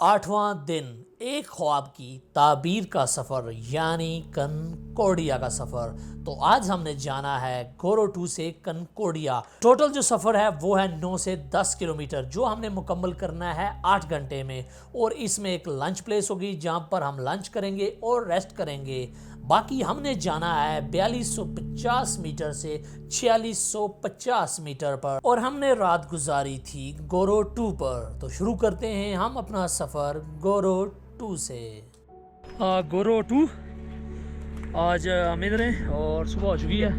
8वां दिन एक ख्वाब की ताबीर का सफ़र यानी कनकोडिया का सफ़र। तो आज हमने जाना है गोरो 2 से कनकोडिया। टोटल जो सफ़र है वो है 9 से 10 किलोमीटर, जो हमने मुकम्मल करना है 8 घंटे में। और इसमें एक लंच प्लेस होगी जहाँ पर हम लंच करेंगे और रेस्ट करेंगे। बाकी हमने जाना है 4250 मीटर से 4650 मीटर पर, और हमने रात गुजारी थी गोरो 2 पर। तो शुरू करते हैं हम अपना सफ़र गोरो 2 से। गोरो 2 आज हम इधर हैं और सुबह हो चुकी है।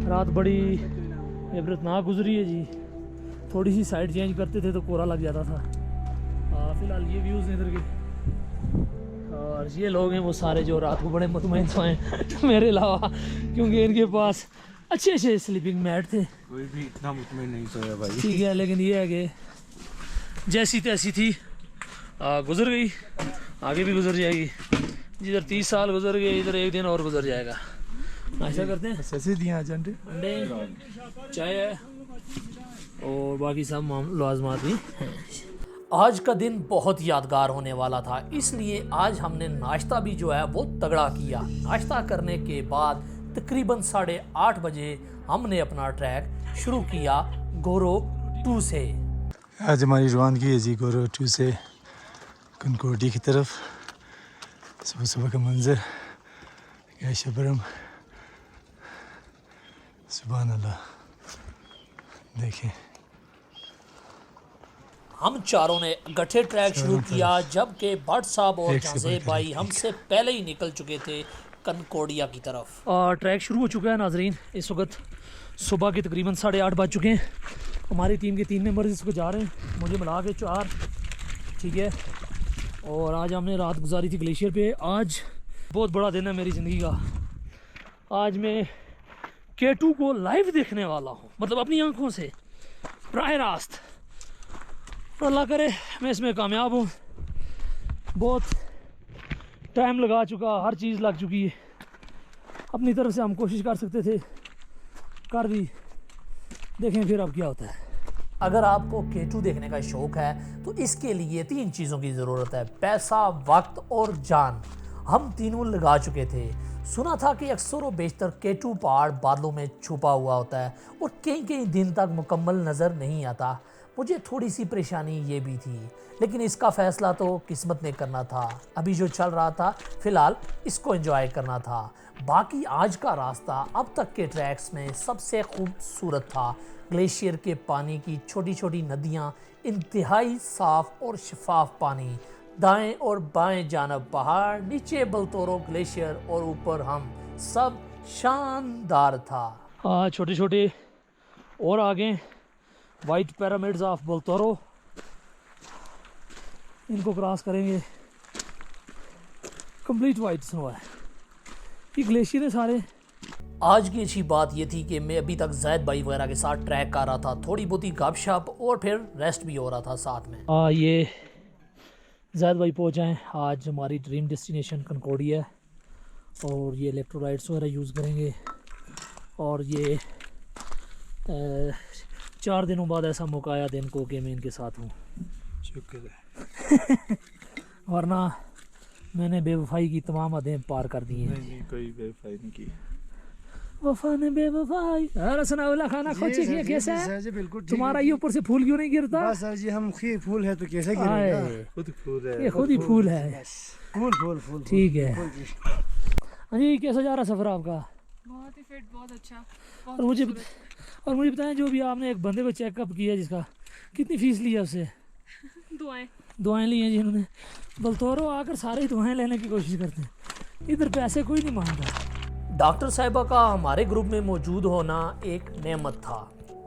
रात बड़ी इबरतनाक गुजरी है जी। थोड़ी सी साइड चेंज करते थे तो कोहरा लग जाता था। फ़िलहाल ये व्यूज़ इधर के, और ये लोग हैं वो सारे जो रात को बड़े मुतमईन सोए मेरे अलावा, क्योंकि इनके पास अच्छे अच्छे स्लीपिंग मैट थे। कोई भी इतना मुतमईन नहीं सोया भाई। ठीक है, लेकिन ये है कि जैसी तैसी थी, गुजर गई, आगे भी गुजर जाएगी। जिधर 30 साल गुजर गए, इधर एक दिन और गुजर जाएगा। नाश्ता करते हैं, कैसे दिए आज अंडे चाय है और बाकी सब लाजमात भी। आज का दिन बहुत यादगार होने वाला था, इसलिए आज हमने नाश्ता भी जो है वो तगड़ा किया। नाश्ता करने के बाद तकरीबन 8:30 बजे हमने अपना ट्रैक शुरू किया गोरो 2 से। आज हमारी रवानगी है जी गोरो 2 से कनकोडिया की तरफ। सुबह सुबह का मंजर, क्या शबरम, सुभान अल्लाह। देखें, हम चारों ने इकट्ठे ट्रैक शुरू किया, जबकि भट्ट साहब और जाज़ेब भाई हमसे पहले ही निकल चुके थे कनकोडिया की तरफ। ट्रैक शुरू हो चुका है नाजरीन। इस वक्त सुबह के तकरीबन 8:30 बज चुके हैं। हमारी टीम के 3 मेंबर्स इस वक्त जा रहे हैं, मुझे मिला के 4, ठीक है। और आज हमने रात गुजारी थी ग्लेशियर पे। आज बहुत बड़ा दिन है मेरी ज़िंदगी का। आज मैं K2 को लाइव देखने वाला हूँ, मतलब अपनी आंखों से प्राय रास्त। और अल्लाह करे मैं इसमें कामयाब हूँ। बहुत टाइम लगा चुका, हर चीज़ लग चुकी है। अपनी तरफ से हम कोशिश कर सकते थे, कर दी, देखें फिर अब क्या होता है। अगर आपको K2 देखने का शौक़ है तो इसके लिए 3 चीज़ों की ज़रूरत है: पैसा, वक्त और जान। हम तीनों लगा चुके थे। सुना था कि अक्सर व बेशतर K2 पहाड़ बादलों में छुपा हुआ होता है और कई कई दिन तक मुकम्मल नज़र नहीं आता। मुझे थोड़ी सी परेशानी ये भी थी, लेकिन इसका फ़ैसला तो किस्मत ने करना था। अभी जो चल रहा था फ़िलहाल इसको एंजॉय करना था। बाकी आज का रास्ता अब तक के ट्रैक्स में सबसे खूबसूरत था। ग्लेशियर के पानी की छोटी छोटी नदियाँ, इंतहाई साफ़ और शफाफ पानी, दाएं और बाएं जानब पहाड़, नीचे बलतोरो ग्लेशियर और ऊपर हम, सब शानदार था। छोटे छोटे और आगे वाइट पिरामिड्स ऑफ बलतोरो, इनको क्रॉस करेंगे। कंप्लीट वाइट स्नो है, ये ग्लेशियर है सारे। आज की अच्छी बात ये थी कि मैं अभी तक ज़ैद भाई वगैरह के साथ ट्रैक कर रहा था, थोड़ी बहुत ही गपशप और फिर रेस्ट भी हो रहा था साथ में। ये ज़ैद भाई पहुँच जाएँ। आज हमारी ड्रीम डेस्टिनेशन कनकोडिया है, और ये इलेक्ट्रोलाइट्स वगैरह यूज़ करेंगे। और ये 4 दिनों बाद ऐसा मौका आया दिन को कि मैं इनके साथ हूँ। शुक्र है। वरना मैंने बेवफाई की तमाम हदें पार कर दी हैं। नहीं, कोई बेवफाई नहीं की। वफा ने बेवफाई। रसनाउल्ला खाना खोचे किए कैसा है जी? बिल्कुल तुम्हारा। ये ऊपर से फूल क्यों नहीं गिरता? बस सर जी, हम फूल है तो कैसे गिरेगा? खुद फूल है, ये खुद ही फूल है। फूल ठीक है। हाँ जी, कैसा जा रहा सफ़र आपका? बहुत ही फिट, बहुत अच्छा। और मुझे बताएं, जो भी आपने एक बंदे को चेकअप किया, जिसका कितनी फ़ीस ली है उससे? दुआएं ली हैं जी इन्होंने। बलतोरो आकर सारे ही दुआएं लेने की कोशिश करते हैं, इधर पैसे कोई नहीं मांगता। डॉक्टर साहिबा का हमारे ग्रुप में मौजूद होना एक नेमत था।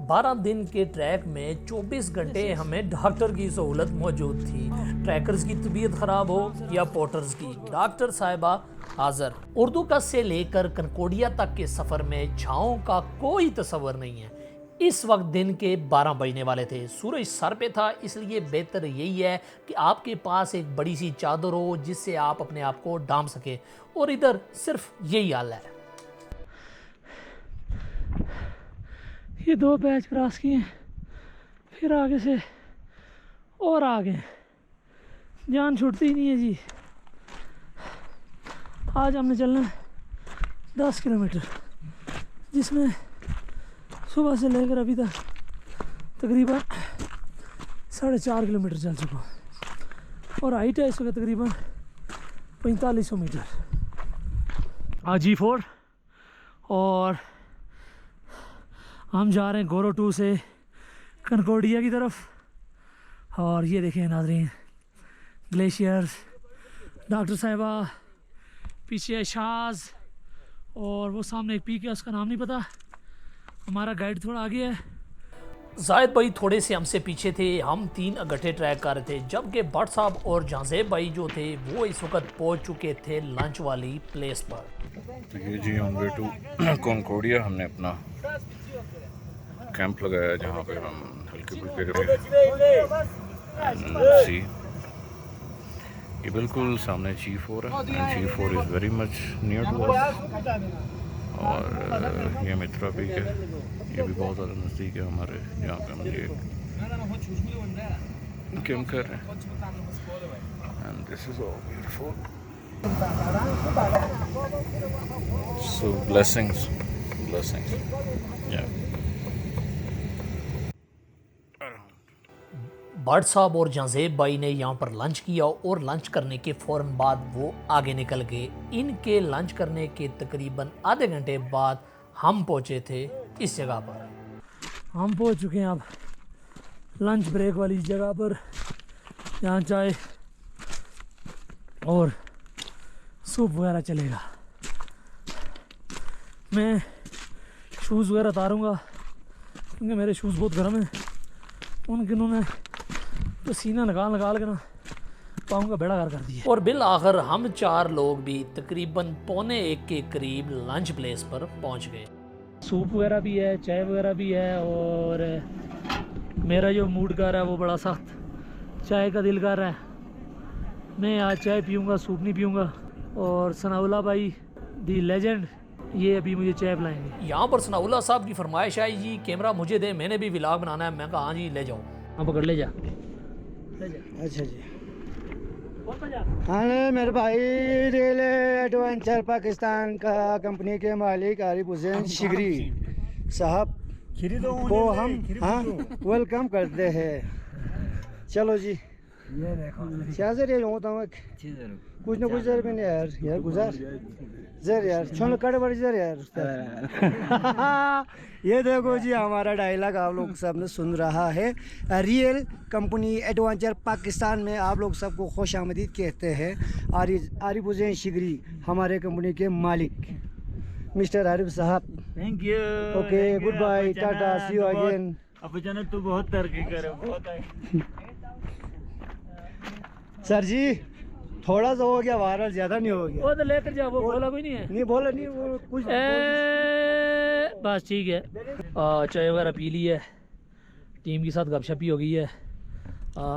12 दिन के ट्रैक में 24 घंटे हमें डॉक्टर की सहूलत मौजूद थी। ट्रैकर्स की तबीयत ख़राब हो या पोर्टर्स की, डॉक्टर साहिबा हाज़िर। उर्दू का से लेकर कनकोडिया तक के सफ़र में छाँव का कोई तस्वर नहीं है। इस वक्त दिन के 12 बजने वाले थे, सूरज सर पे था, इसलिए बेहतर यही है कि आपके पास एक बड़ी सी चादर हो जिससे आप अपने आप को ढांप सके, और इधर सिर्फ यही हाल है। ये 2 पैच क्रॉस किए, फिर आगे से और आगे जान छूटती ही नहीं है जी। आज हमने चलना है 10 किलोमीटर, जिसमें सुबह से लेकर अभी तक तकरीबन 4.5 किलोमीटर चल चुका हूँ और हाइट है इस वक्त तकरीबन 4500 मीटर। G4 और हम जा रहे हैं गोरो 2 से कनकोडिया की तरफ। और ये देखें नाज़रीन, ग्लेशियर्स, डॉक्टर साहिबा, पीछे शाज और वो सामने एक पीक है, उसका नाम नहीं पता। हमारा गाइड थोड़ा आगे है। जायद भाई थोड़े से हमसे पीछे थे। हम 3 गड्ढे ट्रैक कर रहे थे, जबकि भट्ट साहब और जहांजेब भाई जो थे वो इस वक्त पहुंच चुके थे लंच वाली प्लेस पर। तो ये जी ऑन वे टू कनकोडिया हमने अपना कैंप लगाया जहाँ पे हम हल्के फुल्के सी। ये बिल्कुल सामने G4 है। G4 is very much near to us. और ये मित्रा पीक है, ये भी बहुत ज़्यादा नज़दीक है हमारे, यहाँ पे हम ये कैंप कर रहे हैं। And this is all beautiful. So blessings. Yeah. Bhatt साहब और जहांजेब भाई ने यहाँ पर लंच किया और लंच करने के फ़ौरन बाद वो आगे निकल गए। इनके लंच करने के तकरीबन आधे घंटे बाद हम पहुँचे थे इस जगह पर। हम पहुँच चुके हैं अब लंच ब्रेक वाली जगह पर, यहाँ चाय और सूप वगैरह चलेगा। मैं शूज़ वगैरह उतारूँगा क्योंकि मेरे शूज़ बहुत गर्म हैं। उन्होंने पसीना निकाल के ना पाँव का बेड़ा कर दिया। और बिल आखिर हम 4 लोग भी तकरीबन 12:45 के करीब लंच प्लेस पर पहुंच गए। सूप वगैरह भी है, चाय वगैरह भी है और मेरा जो मूड कर रहा है वो बड़ा सख्त चाय का दिल कर रहा है। मैं आज चाय पीऊँगा, सूप नहीं पीऊँगा। और सनाउल्लाह भाई दी लेजेंड ये अभी मुझे चाय पिलाएंगे। यहाँ पर सनाउल्लाह साहब की फरमाइश आई जी कैमरा मुझे दे, मैंने भी व्लॉग बनाना है। मैं कहा हाँ जी ले जाओ। हाँ पकड़ ले जा। अच्छा जी। हाँ मेरे भाई रेल एडवेंचर पाकिस्तान का कंपनी के मालिक आरिफ हुसैन शिगरी साहब को हम हाँ वेलकम करते हैं। चलो जी, ये देखो क्या सर ये होता हूँ कुछ ना कुछ जर मैंने यार गुजार जर यार छोड़ कड़े बड़ी जर यार। ये देखो जी हमारा डायलॉग आप लोग सब ने सुन रहा है। रियल कंपनी एडवेंचर पाकिस्तान में आप लोग सबको खुश आमदीद कहते हैं। आरिफ हुसैन शिगरी हमारे कंपनी के मालिक mister Arif sahab. Thank you. Okay goodbye, tata, see you again. अचानक तू बहुत तरक्की करे, बहुत सर जी थोड़ा सा हो गया वायरल, ज्यादा नहीं हो गया। वो तो लेकर जा, वो बोला कोई नहीं है। नहीं बोला नहीं, वो कुछ बस ठीक है। चाय वगैरह पी ली है, टीम के साथ गपशप ही हो गई है।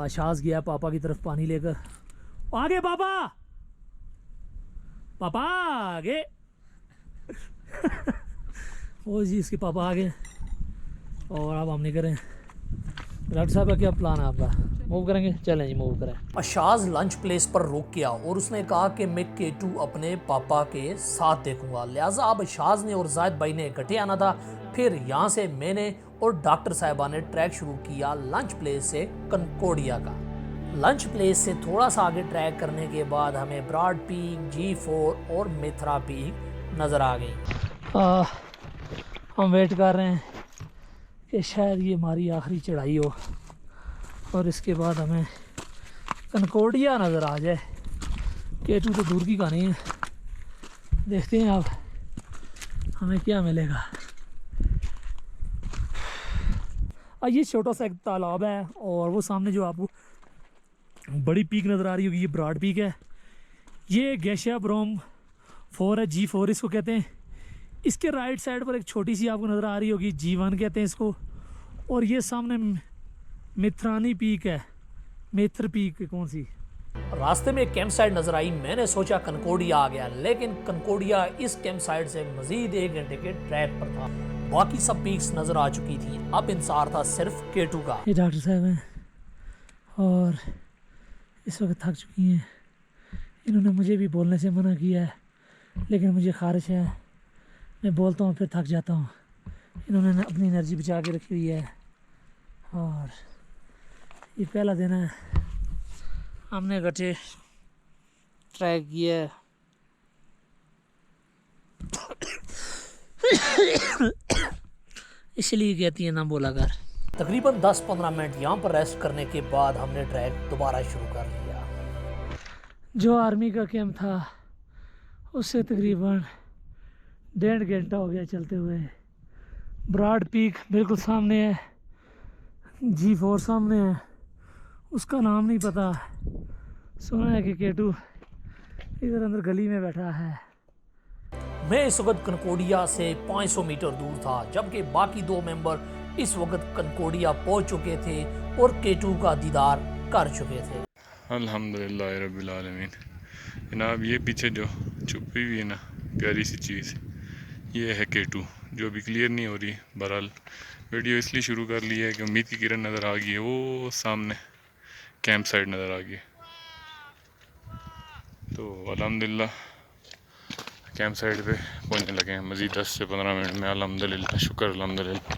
शाज गया पापा की तरफ पानी लेकर। आगे पापा, पापा आगे। वो जी इसके पापा आ गए और अब हम नहीं करें। डॉक्टर साहब का क्या प्लान है आपका? मूव करेंगे? चलें जी मूव करें। अशाज लंच प्लेस पर रुक गया और उसने कहा कि मैं K2 अपने पापा के साथ देखूंगा, लिहाजा अब अशाज ने और जायद भाई ने इकट्ठे आना था। फिर यहाँ से मैंने और डॉक्टर साहिबा ने ट्रैक शुरू किया लंच प्लेस से कनकोडिया का। लंच प्लेस से थोड़ा सा आगे ट्रैक करने के बाद हमें ब्रॉड पीक, G4 और मित्रा पीक नज़र आ गई। हम वेट कर रहे हैं कि शायद ये हमारी आखिरी चढ़ाई हो और इसके बाद हमें कनकोडिया नज़र आ जाए। K2 तो दूर की कहानी है, देखते हैं अब हमें क्या मिलेगा। ये छोटा सा एक तालाब है और वो सामने जो आपको बड़ी पीक नज़र आ रही होगी ये ब्रॉड पीक है। ये गैशिया ब्रोम 4 है, G4 इसको कहते हैं। इसके राइट साइड पर एक छोटी सी आपको नज़र आ रही होगी, G1 कहते हैं इसको। और ये सामने मिथरानी पीक है, मेथर पीक कौन सी। रास्ते में एक कैंप साइट नज़र आई, मैंने सोचा कनकोडिया आ गया, लेकिन कनकोडिया इस कैंप साइट से मज़ीद 1 घंटे के ट्रैक पर था। बाकी सब पीक्स नज़र आ चुकी थी, अब इंतजार था सिर्फ K2 का। ये डॉक्टर साहब हैं और इस वक्त थक चुकी हैं। इन्होंने मुझे भी बोलने से मना किया है, लेकिन मुझे ख़ारिश है, मैं बोलता हूँ फिर थक जाता हूँ। इन्होंने अपनी एनर्जी बचा के रखी हुई है और ये पहला दिन है। हमने गठे ट्रैक किया है। इसलिए कहती है ना बोला कर। तकरीबन 10-15 मिनट यहाँ पर रेस्ट करने के बाद हमने ट्रैक दोबारा शुरू कर लिया। जो आर्मी का कैंप था उससे तकरीबन 1.5 घंटा हो गया चलते हुए। ब्रॉड पीक बिल्कुल सामने है, G4 सामने है, उसका नाम नहीं पता। सुना है कि केटू इधर अंदर गली में बैठा है। मैं इस वक्त कनकोडिया से 500 मीटर दूर था, जबकि बाकी 2 मेंबर इस वक्त कनकोडिया पहुंच चुके थे और केटू का दीदार कर चुके थे। अल्हम्दुलिल्लाह रब्बिल आलमीन। जनाब ये पीछे जो छुपी हुई है ना प्यारी सी चीज़, ये है केटू, जो अभी क्लियर नहीं हो रही। बहरहाल वीडियो इसलिए शुरू कर ली है कि उम्मीद की किरण नज़र आ गई है, वो सामने कैंप साइड नज़र आ गई। तो अल्हम्दुलिल्लाह कैंप साइड पे पहुंचने लगे हैं। मज़ीद 10 से 15 मिनट में अल्हम्दुलिल्लाह, शुक्र अल्हम्दुलिल्लाह।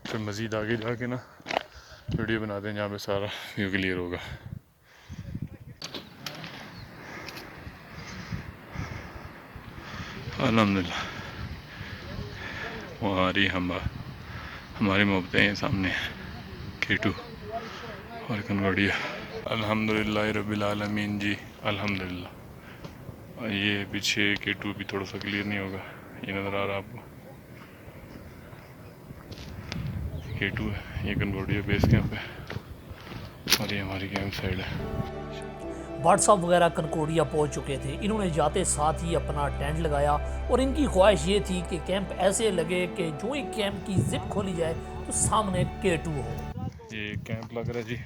फिर मज़ीद आगे जाके ना वीडियो बनाते हैं जहाँ पे सारा व्यू क्लियर होगा। अल्हम्दुलिल्लाह हमारी मोहब्बतें सामने केटू और कनकोडिया। अल्हम्दुलिल्लाह रब्बिल आलमीन जी, अल्हम्दुलिल्लाह। और ये पीछे केटू भी थोड़ा सा क्लियर नहीं होगा, ये नज़र आ रहा आपको, केटू है, ये कनकोडिया बेस कैंप है और ये हमारी कैंप साइड है। व्हाट्सअप वगैरह कनकोडिया पहुंच चुके थे। इन्होंने जाते साथ ही अपना टेंट लगाया और इनकी ख्वाहिश ये थी कि कैंप ऐसे लगे कि जो ही कैंप की जिप खोली जाए तो सामने केटू हो। ये कैंप लग रहा है जी।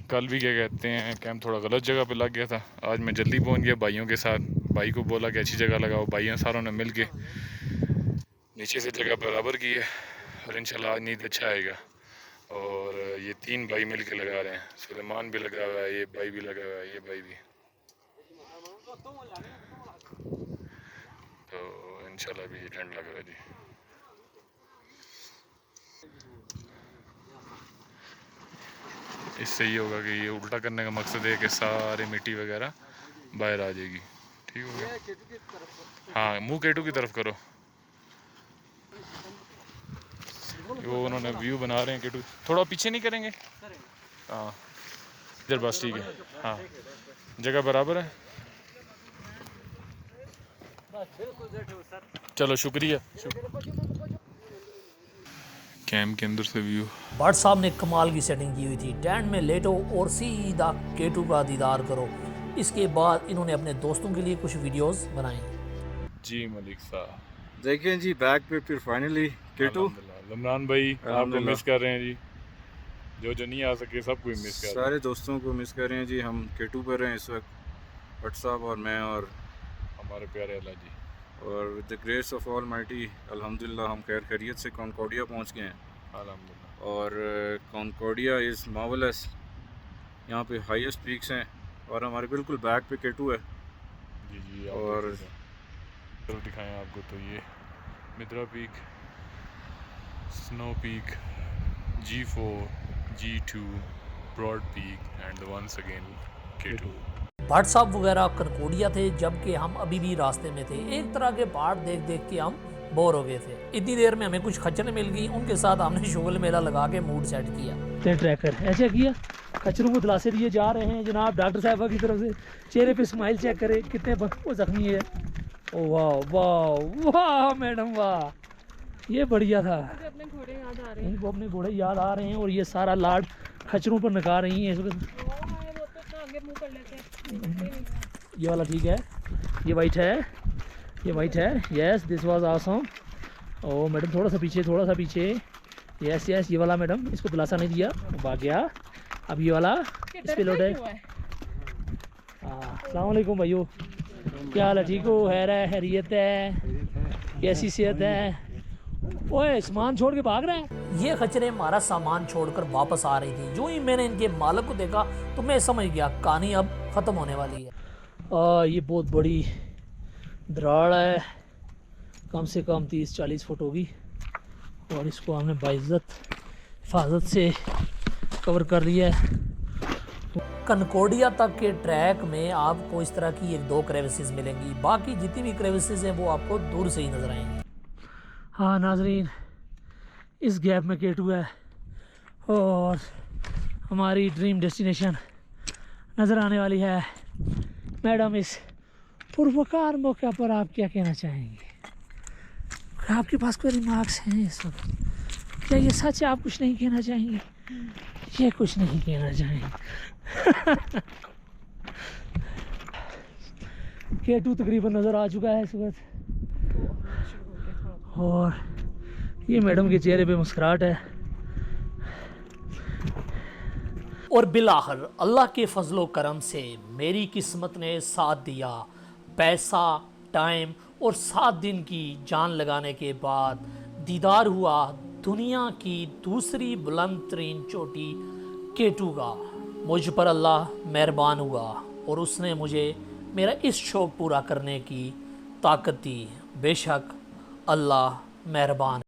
कल भी क्या कहते हैं, कैंप थोड़ा गलत जगह पे लग गया था। आज मैं जल्दी पहुंच गया भाइयों के साथ। भाई को बोला कि अच्छी जगह लगाओ, भाइयों सारों ने मिल के नीचे से जगह बराबर की है और इंशाल्लाह नींद अच्छा आएगा। और ये 3 भाई मिल के लगा रहे हैं। सुलेमान भी लगा हुआ है, ये भाई भी लगा हुआ है, ये भाई भी। तो इंशाल्लाह भी टेंट लग रहा है जी। इससे ये होगा कि ये उल्टा करने का मकसद है कि सारी मिट्टी वगैरह बाहर आ जाएगी। ठीक हो गया। हाँ, मुंह केटू की तरफ करो। वो उन्होंने व्यू बना रहे हैं केटू, थोड़ा पीछे नहीं करेंगे? हाँ इधर बस ठीक है। हाँ जगह बराबर है। चलो शुक्रिया। कैंप के अंदर से व्यू। भट्ट साहब ने कमाल की सेटिंग की हुई थी। टेंट में लेटो और सीधा केटू का दीदार करो। इसके बाद इन्होंने अपने दोस्तों के लिए कुछ वीडियोस बनाए। जी मलिक साहब देखिए जी, बैक पे फिर फाइनली केटू। इमरान भाई आपको मिस कर रहे हैं जी, जो नहीं आ सके सबको मिस कर रहे हैं। सारे दोस्तों को मिस कर रहे हैं जी। हम केटू पर हैं इस वक्त, भट्ट साहब और मैं और हमारे प्यारे अल्लाह जी। और with the grace of all mighty अल्हम्दुलिल्लाह हम खैर खैरियत से कॉनकॉर्डिया पहुंच गए हैं। अल्हम्दुलिल्लाह। और कॉनकॉर्डिया इज़ मार्वलस। यहाँ पे हाईएस्ट पीक्स हैं और हमारे बिल्कुल बैक पे केटू है। जी जी। और चलो दिखाएं आपको। तो ये Mitre peak, snow peak, G4, G2, broad peak and once again K2. Bhatt साहब वगैरह कनकोडिया थे, जबकि हम अभी भी रास्ते में थे। एक तरह के पहाड़ देख देख के हम बोर हो गए थे। इतनी देर में हमें कुछ खच्चरें मिल गई, उनके साथ हमने शुगल मेला लगा के मूड सेट किया। ट्रैकर ऐसे किया, खच्चरों को दिलासे दिए जा रहे हैं जनाब डॉक्टर साहबा की तरफ से। चेहरे पे स्माइल चेक करे, कितने वो जख्मी है। ओ वाह वाह वाह मैडम वाह, ये बढ़िया था। अपने घोड़े याद आ रहे हैं। इनको अपने घोड़े याद आ रहे हैं और ये सारा लाड खच्चरों पर नका रही हैं इस वक्त। आगे मुंह कर लेते हैं। ये वाला ठीक है, ये वाइट है, ये वाइट है। Yes this was awesome. ओ मैडम थोड़ा सा पीछे। यस यस, ये वाला मैडम, इसको दिलासा नहीं दिया, भाग गया। अब ये वाला इस पे लोड है। अस्सलाम वालेकुम भाइयों, क्या हाल है? ठीक हो? खैरियत है? कैसी सेहत है? ओए सामान छोड़ के भाग रहे हैं। ये खच्चरें हमारा सामान छोड़कर वापस आ रही थी। जो ही मैंने इनके मालिक को देखा तो मैं समझ गया कहानी अब ख़त्म होने वाली है। ये बहुत बड़ी दराड़ है, कम से कम 30-40 फुट होगी और इसको हमने बाइज्जत हिफाजत से कवर कर लिया है। कनकोडिया तक के ट्रैक में आपको इस तरह की 1-2 क्रेविसेस मिलेंगी, बाकी जितनी भी क्रेविसेस हैं वो आपको दूर से ही नज़र आएंगी। हाँ नाजरीन, इस गैप में K2 है और हमारी ड्रीम डेस्टिनेशन नज़र आने वाली है। मैडम, इस पुरवकार मौके पर आप क्या कहना चाहेंगे? आपके पास कोई रिमार्क्स हैं इस वक्त? क्या ये सच है, आप कुछ नहीं कहना चाहेंगे? ये कुछ नहीं कहना चाहेंगे। K2 तकरीबन नज़र आ चुका है इस वक्त और ये मैडम के चेहरे पे मुस्कुराहट है। और बिलाखिर अल्लाह के फजलो करम से मेरी किस्मत ने साथ दिया। पैसा, टाइम और 7 दिन की जान लगाने के बाद दीदार हुआ दुनिया की दूसरी बुलंद तरीन चोटी K2 का। मुझ पर अल्लाह मेहरबान हुआ और उसने मुझे मेरा इस शौक़ पूरा करने की ताकत दी। बेशक अल्लाह मेहरबान।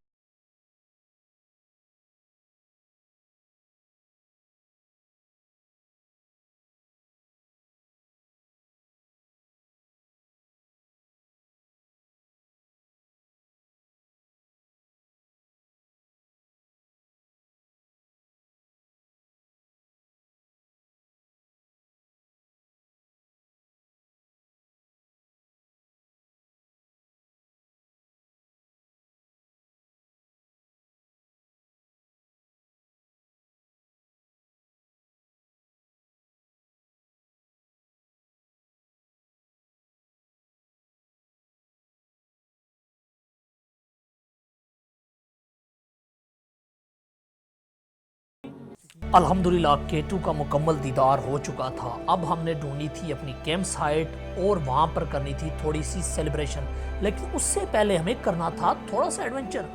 अल्हम्दुलिल्लाह K2 का मुकम्मल दीदार हो चुका था। अब हमने ढूंढी थी अपनी कैंप साइट और वहाँ पर करनी थी थोड़ी सी सेलिब्रेशन, लेकिन उससे पहले हमें करना था थोड़ा सा एडवेंचर।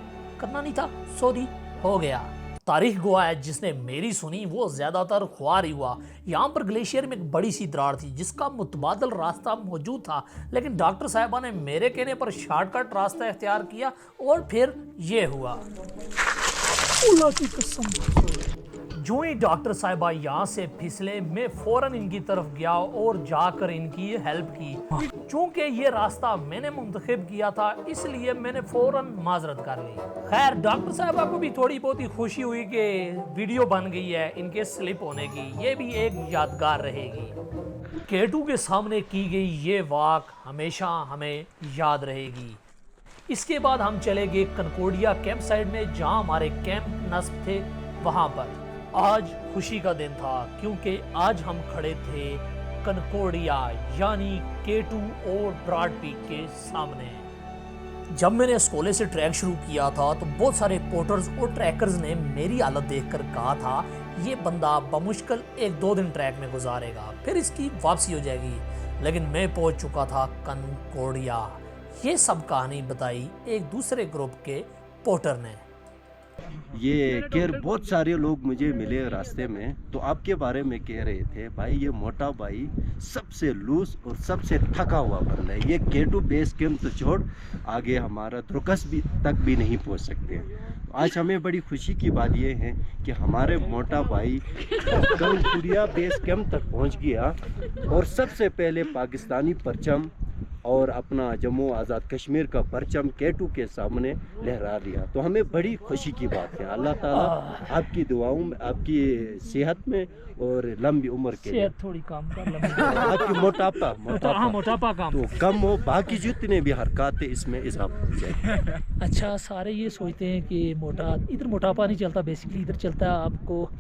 करना नहीं था, सॉरी, हो गया। तारीख गवाह है, जिसने मेरी सुनी वो ज़्यादातर ख्वार ही हुआ। यहाँ पर ग्लेशियर में एक बड़ी सी दरार थी जिसका मुतबादल रास्ता मौजूद था, लेकिन डॉक्टर साहिबा ने मेरे कहने पर शॉर्टकट रास्ता इख्तियार किया और फिर ये हुआ। अल्लाह की कसम, जो ही डॉक्टर साहिबा यहाँ से फिसले मैं फ़ौरन इनकी तरफ गया और जाकर इनकी हेल्प की। चूँकि ये रास्ता मैंने मुंतखब किया था इसलिए मैंने फ़ौरन माजरत कर ली। खैर, डॉक्टर साहिबा को भी थोड़ी बहुत ही खुशी हुई कि वीडियो बन गई है इनके स्लिप होने की, ये भी एक यादगार रहेगी। K2 के सामने की गई ये वाक हमेशा हमें याद रहेगी। इसके बाद हम चले गए कनकोडिया कैंप साइड में, जहाँ हमारे कैंप नस्ब थे वहाँ पर। आज खुशी का दिन था क्योंकि आज हम खड़े थे कनकोडिया यानी K2 और ब्रॉड पीक के सामने। जब मैंने स्कोले से ट्रैक शुरू किया था तो बहुत सारे पोर्टर्स और ट्रैकर्स ने मेरी हालत देखकर कहा था ये बंदा बमुश्किल 1-2 दिन ट्रैक में गुजारेगा, फिर इसकी वापसी हो जाएगी। लेकिन मैं पहुंच चुका था कनकोडिया। ये सब कहानी बताई एक दूसरे ग्रुप के पोर्टर ने। ये खैर बहुत सारे लोग मुझे मिले रास्ते में, तो आपके बारे में कह रहे थे भाई ये मोटा भाई सबसे लूज और सबसे थका हुआ बंदा है। ये K2 बेस कैंप तो छोड़ आगे हमारा द्रुकस भी तक भी नहीं पहुंच सकते। आज हमें बड़ी खुशी की बात यह है कि हमारे मोटा भाई कनकोडिया बेस कैंप तक पहुंच गया और सबसे पहले पाकिस्तानी परचम और अपना जम्मू आज़ाद कश्मीर का परचम K2 के सामने लहरा दिया। तो हमें बड़ी खुशी की बात है। अल्लाह ताला आपकी दुआओं में, आपकी सेहत में और लंबी उम्र के लिए थोड़ी कम कर आपकी मोटापा कम तो कम हो, बाकी जितने भी हरकत है इसमें इजाफा हो जाए। अच्छा, सारे ये सोचते हैं कि इधर मोटापा नहीं चलता, बेसिकली इधर चलता है आपको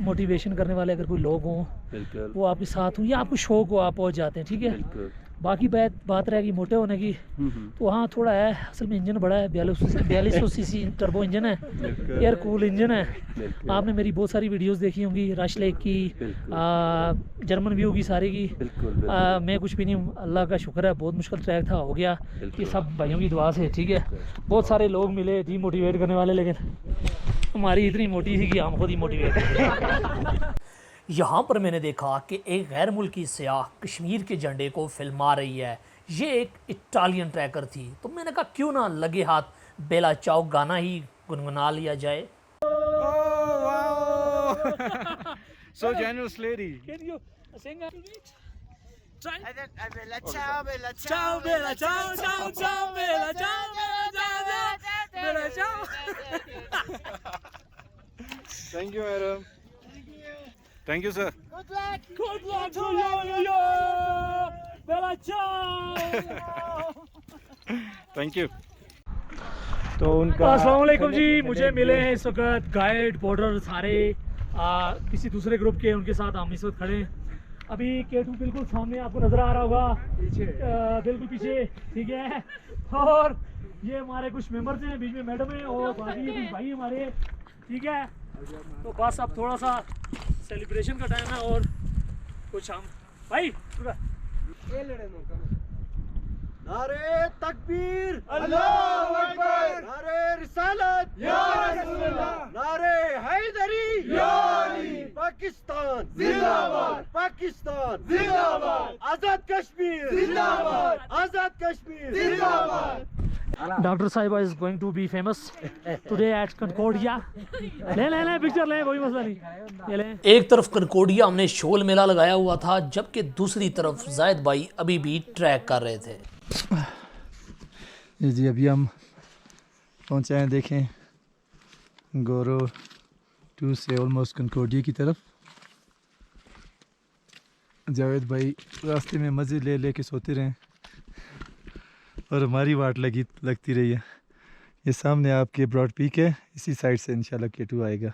मोटिवेशन करने वाले अगर कोई लोग हों, बिल्कुल वो आपके साथ हों या आपको शौक हो, आप पहुँच जाते हैं। ठीक है, बाकी बात रहेगी मोटे होने की, तो वहाँ थोड़ा है। असल में इंजन बड़ा है, 4200 सीसी टर्बो इंजन है, एयर कूल इंजन है। आपने मेरी बहुत सारी वीडियोस देखी होंगी, रश लेक की, जर्मन व्यू की, सारी की। मैं कुछ भी नहीं हूँ, अल्लाह का शुक्र है, बहुत मुश्किल ट्रैक था, हो गया। ये सब भाइयों की दुआ से, ठीक है। बहुत सारे लोग मिले डीमोटिवेट करने वाले, लेकिन हमारी इतनी मोटी थी कि हम खुद ही मोटिवेट। यहाँ पर मैंने देखा कि एक गैर मुल्की सयाह कश्मीर के झंडे को फिल्मा रही है। ये एक इटालियन ट्रैकर थी, तो मैंने कहा क्यों ना लगे हाथ बेला चाओ गाना ही गुनगुना लिया जाए। So generous lady. Can you sing a bit? Try. Bella ciao, bella Ciao bella ciao ciao ciao bella ciao bella ciao. Thank you, madam. Thank you, sir. Good luck. Good luck to you, bella ciao. Thank you. तो उनका अस्सलाम वालेकुम जी, मुझे मिले हैं इस वक्त guide border सारे किसी दूसरे ग्रुप के, उनके साथ हम इस वक्त खड़े हैं। अभी K2 बिल्कुल सामने आपको नज़र आ रहा होगा, पीछे बिल्कुल पीछे, ठीक है। और ये हमारे कुछ मेंबर्स हैं, बीच में मैडम है और बाकी कुछ भाई हमारे, ठीक है। तो बस अब थोड़ा सा सेलिब्रेशन का टाइम है और कुछ हम भाई नारे तकबीर, अल्लाहू अकबर, नारे रिसालत, या रसूलल्लाह, नारे हैदरी, या अली, पाकिस्तान जिंदाबाद, पाकिस्तान जिंदाबाद, आजाद कश्मीर जिंदाबाद, आजाद कश्मीर जिंदाबाद। डॉक्टर साहिबा is going to be famous today at कनकोडिया। ले पिक्चर ले, कोई मसला नहीं, ये ले। एक तरफ कनकोडिया हमने शोल मेला लगाया हुआ था, जबकि दूसरी तरफ जायद भाई अभी भी ट्रैक कर रहे थे। जी अभी हम पहुंचे हैं, देखें गोरो 2 से ऑलमोस्ट कनकोडिया की तरफ। जावेद भाई रास्ते में मज़े ले ले के सोते रहे और हमारी वाट लगती रही है। ये सामने आपके ब्रॉड पीक है, इसी साइड से इंशाल्लाह K2 आएगा।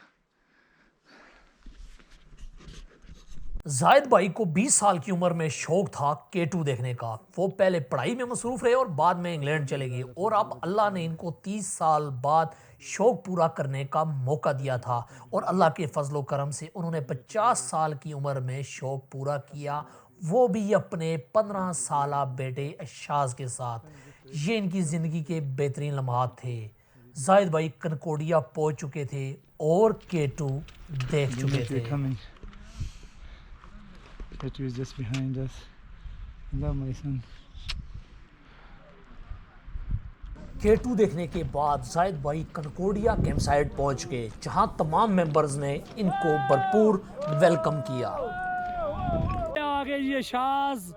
जायद भाई को 20 साल की उम्र में शौक था K2 देखने का। वो पहले पढ़ाई में मसरूफ़ रहे और बाद में इंग्लैंड चले गए, और अब अल्लाह ने इनको 30 साल बाद शौक पूरा करने का मौका दिया था, और अल्लाह के फजलो करम से उन्होंने 50 साल की उम्र में शौक पूरा किया, वो भी अपने 15 साला बेटे अशाज के साथ। ये इनकी ज़िंदगी के बेहतरीन लम्हात थे। जायद भाई कनकोडिया पहुँच चुके थे और K2 देख चुके थे। K2 is just behind us. Love my son. K2 देखने के बाद जायद भाई कनकोडिया कैंप साइट पहुँच गए, जहाँ तमाम मेंबर्स ने इनको भरपूर वेलकम किया। आगे ये अशाज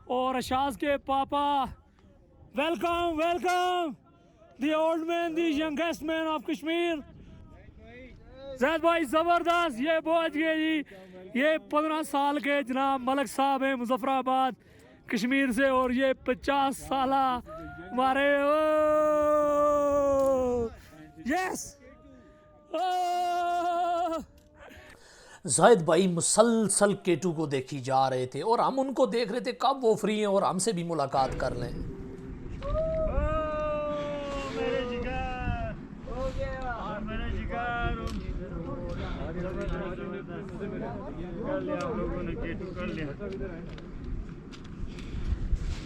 और अशाज के पापा, welcome welcome, the old man, the youngest man of Kashmir. जायद भाई ज़बरदस्त, ये पहुँच गए जी। ये 15 साल के जनाब मलक साहब हैं मुजफ्फराबाद कश्मीर से, और ये 50 साला हमारे यस। जायद भाई मुसलसल K2 को देखी जा रहे थे और हम उनको देख रहे थे कब वो फ्री हैं और हमसे भी मुलाकात कर लें।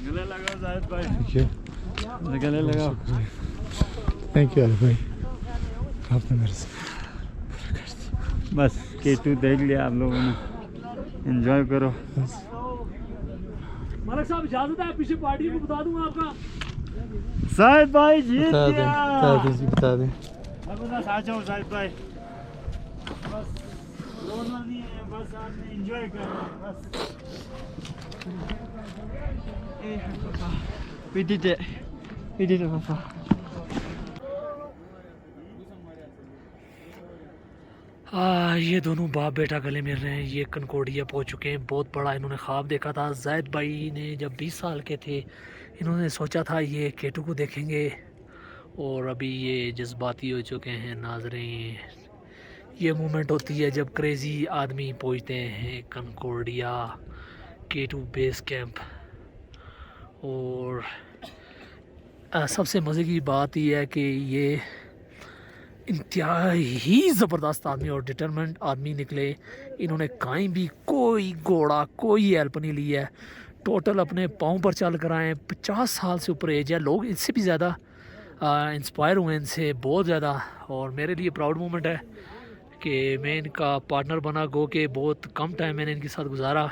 गले लगाओ जायद भाई, गले लगाओ। थैंक यू भाई, आपने मेरे से बस K2 देख लिया आप लोगों ने, एंजॉय करो। मलक साहब इजाजत है, पीछे पार्टी को बता दूंगा आपका। जायद भाई जीत बता गया। दें। बस आ जाओ जायद भाई, बस रोना नहीं है, बस आपने एंजॉय करना बस। We did it, पापा। ये दोनों बाप बेटा गले मिल रहे हैं। ये कनकोडिया पहुंच चुके हैं। बहुत बड़ा इन्होंने ख्वाब देखा था। जायद भाई ने जब 20 साल के थे, इन्होंने सोचा था ये K2 को देखेंगे, और अभी ये जज्बाती हो चुके हैं नाज़रीन। ये मोमेंट होती है जब क्रेज़ी आदमी पहुंचते हैं कनकोडिया K2 बेस कैंप। और सबसे मज़े की बात यह है कि ये इंतहाई ज़बरदस्त आदमी और डिटरमेंट आदमी निकले। इन्होंने कहीं भी कोई घोड़ा कोई हेल्प नहीं ली है, टोटल अपने पाँव पर चल कर आए। 50 साल से ऊपर एज है, लोग इससे भी ज़्यादा इंस्पायर हुए इनसे बहुत ज़्यादा। और मेरे लिए प्राउड मोमेंट है कि मैं इनका पार्टनर बना। गो के बहुत कम टाइम मैंने इनके साथ गुजारा,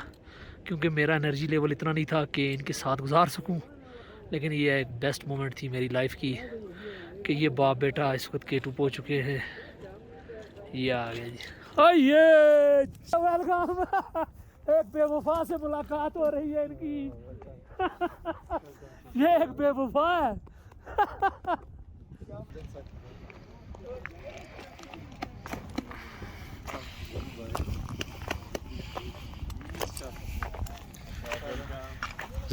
क्योंकि मेरा एनर्जी लेवल इतना नहीं था कि इनके साथ गुजार सकूं। लेकिन ये एक बेस्ट मोमेंट थी मेरी लाइफ की कि ये बाप बेटा इस वक्त K2 पहुँच चुके हैं। ये आ गया जी, आइए वेलकम। एक बेवफा से मुलाकात हो रही है इनकी। ये एक बेवफा है।